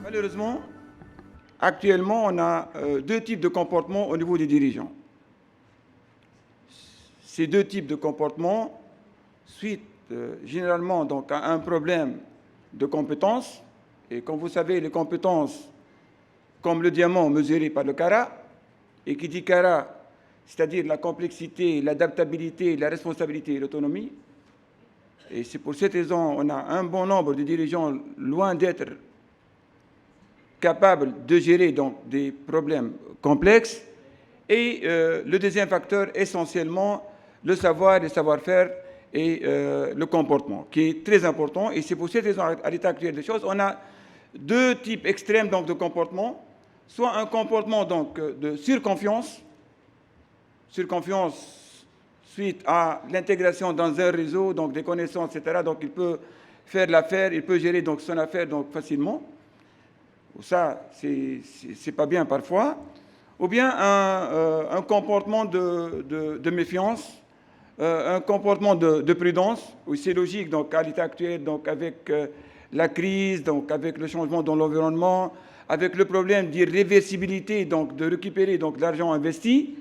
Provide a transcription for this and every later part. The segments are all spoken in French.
Malheureusement, actuellement, on a deux types de comportements au niveau des dirigeants. Ces deux types de comportements, suite généralement donc, à un problème de compétences, et comme vous savez, les compétences, comme le diamant mesuré par le carat, et qui dit carat, c'est-à-dire la complexité, l'adaptabilité, la responsabilité et l'autonomie. Et c'est pour cette raison qu'on a un bon nombre de dirigeants loin d'être capables de gérer donc, des problèmes complexes. Et le deuxième facteur, essentiellement, le savoir, le savoir-faire et le comportement, qui est très important. Et c'est pour cette raison, à l'état actuel des choses, on a deux types extrêmes donc, de comportement. Soit un comportement donc, de surconfiance suite à l'intégration dans un réseau, donc des connaissances, etc. Donc il peut faire l'affaire, il peut gérer donc, son affaire donc, facilement. Ça, c'est pas bien parfois. Ou bien un comportement de méfiance, un comportement de prudence, où c'est logique, donc à l'état actuel, donc avec la crise, donc avec le changement dans l'environnement, avec le problème d'irréversibilité, donc de récupérer donc, l'argent investi,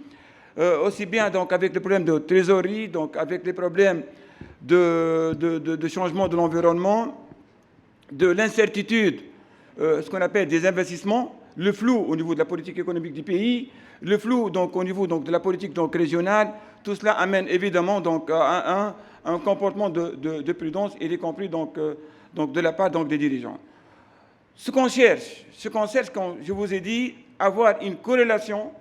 aussi bien donc, avec le problème de trésorerie, donc avec les problèmes de changement de l'environnement, de l'incertitude, ce qu'on appelle des investissements, le flou au niveau de la politique économique du pays, le flou donc, au niveau donc, de la politique donc, régionale, tout cela amène évidemment donc, à un comportement de prudence, y compris donc, de la part donc, des dirigeants. Ce qu'on cherche, comme je vous ai dit, avoir une corrélation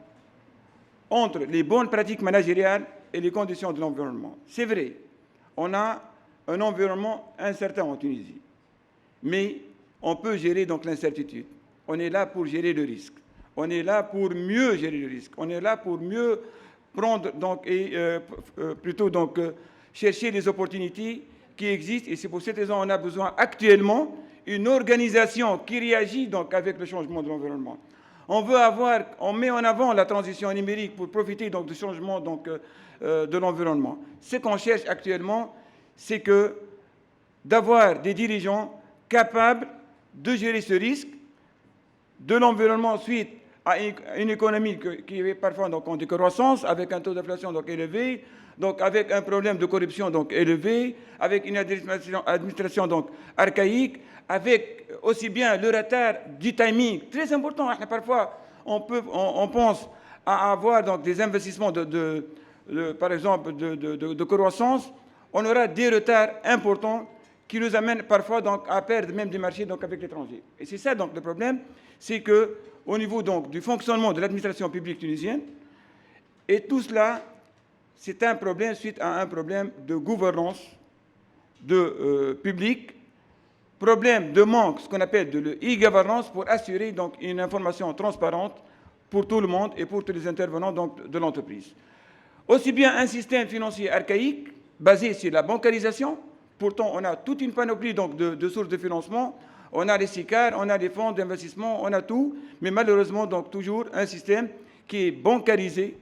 entre les bonnes pratiques managériales et les conditions de l'environnement. C'est vrai, on a un environnement incertain en Tunisie, mais on peut gérer donc l'incertitude. On est là pour gérer le risque. On est là pour mieux gérer le risque. On est là pour mieux prendre donc, et plutôt donc, chercher les opportunités qui existent. Et c'est pour cette raison qu'on a besoin actuellement une organisation qui réagit donc, avec le changement de l'environnement. On met en avant la transition numérique pour profiter donc, du changement donc, de l'environnement. Ce qu'on cherche actuellement, c'est d'avoir des dirigeants capables de gérer ce risque de l'environnement suite à une économie qui est parfois donc, en décroissance, avec un taux d'inflation donc, élevé, donc avec un problème de corruption donc, élevé, avec une administration donc, archaïque, avec aussi bien le retard du timing, très important. Parfois, on pense à avoir donc, des investissements, par exemple, de croissance. On aura des retards importants qui nous amènent parfois donc, à perdre même des marchés donc, avec l'étranger. Et c'est ça donc, le problème, c'est qu'au niveau donc, du fonctionnement de l'administration publique tunisienne, et tout cela, c'est un problème suite à un problème de gouvernance publique, problème de manque, ce qu'on appelle de l'e-governance, pour assurer donc, une information transparente pour tout le monde et pour tous les intervenants donc, de l'entreprise. Aussi bien un système financier archaïque, basé sur la bancarisation. Pourtant, on a toute une panoplie donc, de sources de financement. On a les SICAR, on a les fonds d'investissement, on a tout. Mais malheureusement, donc, toujours un système qui est bancarisé,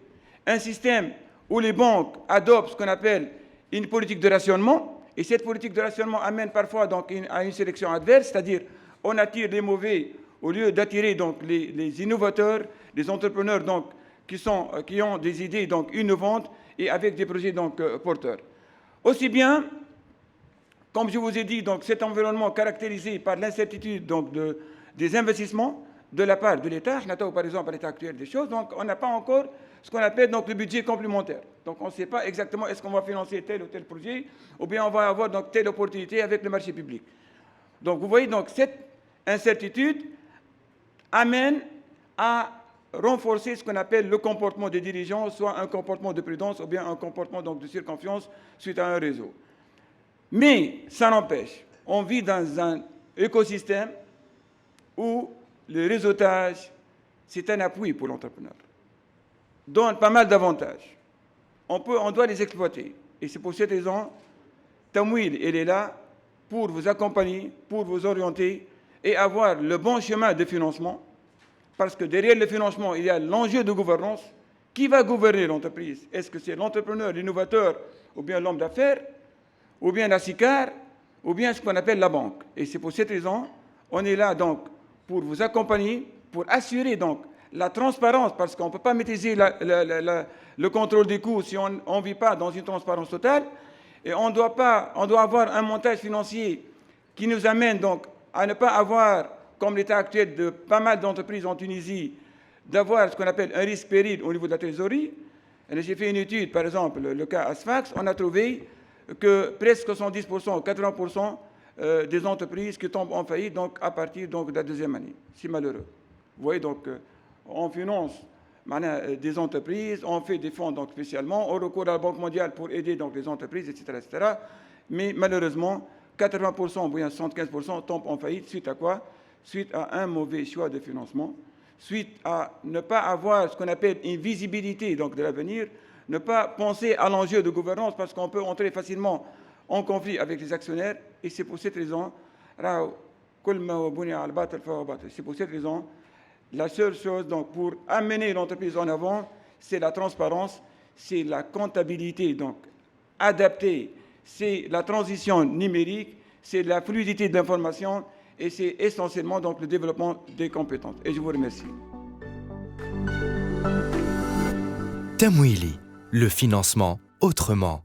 un système où les banques adoptent ce qu'on appelle une politique de rationnement. Et cette politique de rationnement amène parfois donc, à une sélection adverse, c'est-à-dire on attire les mauvais au lieu d'attirer donc, les innovateurs, les entrepreneurs donc, qui ont des idées donc, innovantes et avec des projets donc, porteurs. Aussi bien, comme je vous ai dit, donc, cet environnement caractérisé par l'incertitude donc, des investissements de la part de l'État, par exemple à l'état actuel des choses, donc on n'a pas encore ce qu'on appelle donc, le budget complémentaire. Donc on ne sait pas exactement est-ce qu'on va financer tel ou tel projet, ou bien on va avoir donc, telle opportunité avec le marché public. Donc vous voyez, donc, cette incertitude amène à renforcer ce qu'on appelle le comportement des dirigeants, soit un comportement de prudence ou bien un comportement donc, de surconfiance suite à un réseau. Mais ça n'empêche, on vit dans un écosystème où le réseautage, c'est un appui pour l'entrepreneur. Donne pas mal d'avantages. On doit les exploiter. Et c'est pour cette raison, Tamwil, elle est là pour vous accompagner, pour vous orienter et avoir le bon chemin de financement. Parce que derrière le financement, il y a l'enjeu de gouvernance. Qui va gouverner l'entreprise? Est-ce que c'est l'entrepreneur, l'innovateur, ou bien l'homme d'affaires, ou bien la SICAR, ou bien ce qu'on appelle la banque? Et c'est pour cette raison, on est là donc pour vous accompagner, pour assurer donc la transparence, parce qu'on ne peut pas maîtriser le contrôle des coûts si on ne vit pas dans une transparence totale. Et on doit avoir un montage financier qui nous amène donc à ne pas avoir, comme l'état actuel de pas mal d'entreprises en Tunisie, d'avoir ce qu'on appelle un risque péril au niveau de la trésorerie. J'ai fait une étude, par exemple, le cas Asfax, on a trouvé que presque 70% ou 80% des entreprises qui tombent en faillite donc, à partir donc, de la deuxième année. C'est malheureux. Vous voyez, donc, on finance des entreprises, on fait des fonds donc, spécialement, on recourt à la Banque mondiale pour aider donc, les entreprises, etc., etc. Mais malheureusement, 80% ou bien 75% tombent en faillite. Suite à quoi? Suite à un mauvais choix de financement, suite à ne pas avoir ce qu'on appelle une visibilité donc, de l'avenir, ne pas penser à l'enjeu de gouvernance parce qu'on peut entrer facilement en conflit avec les actionnaires. Et c'est pour cette raison, c'est pour cette raison, la seule chose donc, pour amener l'entreprise en avant, c'est la transparence, c'est la comptabilité donc, adaptée, c'est la transition numérique, c'est la fluidité de l'information et c'est essentiellement donc, le développement des compétences. Et je vous remercie. Tamwili, le financement autrement.